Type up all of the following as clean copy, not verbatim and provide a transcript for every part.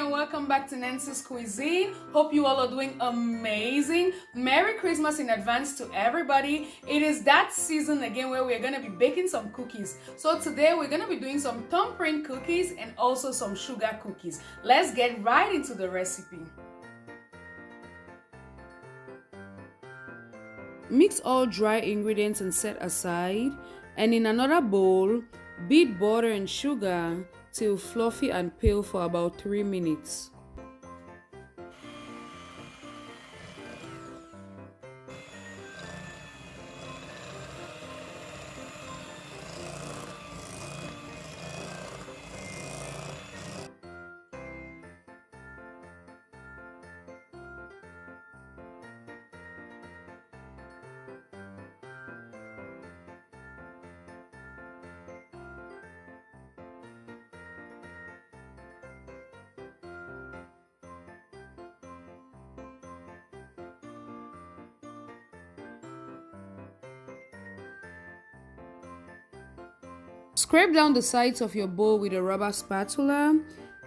and welcome back to Nancy's Cuisine. Hope you all are doing amazing. Merry Christmas in advance to everybody. It is that season again where we're going to be baking some cookies. So today we're going to be doing some thumbprint cookies and also some sugar cookies. Let's get right into the recipe. Mix all dry ingredients and set aside. And in another bowl, beat butter and sugar till fluffy and pale for about 3 minutes. Scrape down the sides of your bowl with a rubber spatula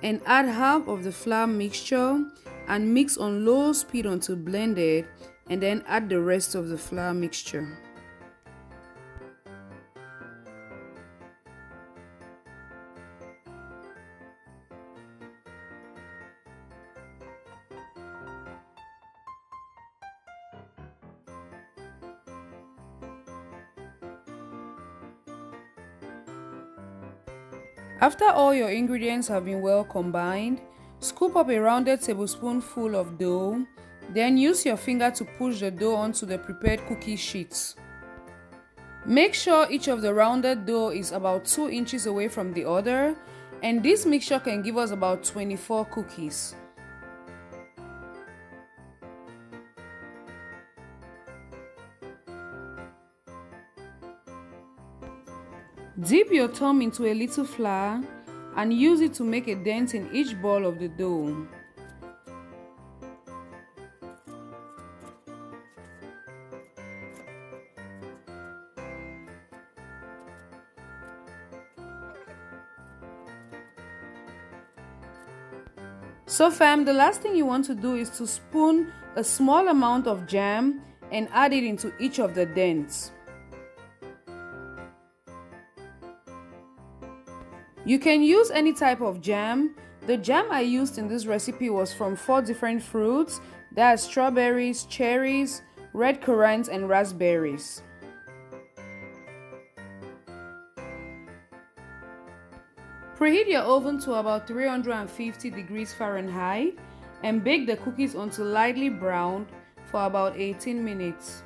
and add half of the flour mixture and mix on low speed until blended, and then add the rest of the flour mixture. After all your ingredients have been well combined, scoop up a rounded tablespoonful of dough, then use your finger to push the dough onto the prepared cookie sheets. Make sure each of the rounded dough is about 2 inches away from the other, and this mixture can give us about 24 cookies. Dip your thumb into a little flour and use it to make a dent in each ball of the dough. So fam, the last thing you want to do is to spoon a small amount of jam and add it into each of the dents. You can use any type of jam. The jam I used in this recipe was from 4 different fruits. That's strawberries, cherries, red currants, and raspberries. Preheat your oven to about 350 degrees Fahrenheit and bake the cookies until lightly browned for about 18 minutes.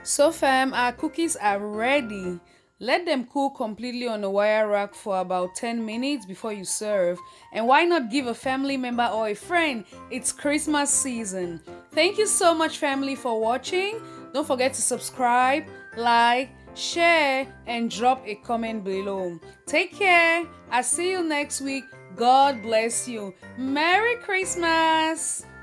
So fam, our cookies are ready. Let them cool completely on a wire rack for about 10 minutes before you serve. And why not give a family member or a friend? It's Christmas season. Thank you so much, family, for watching. Don't forget to subscribe, like, share, and drop a comment below. Take care. I'll see you next week. God bless you. Merry Christmas.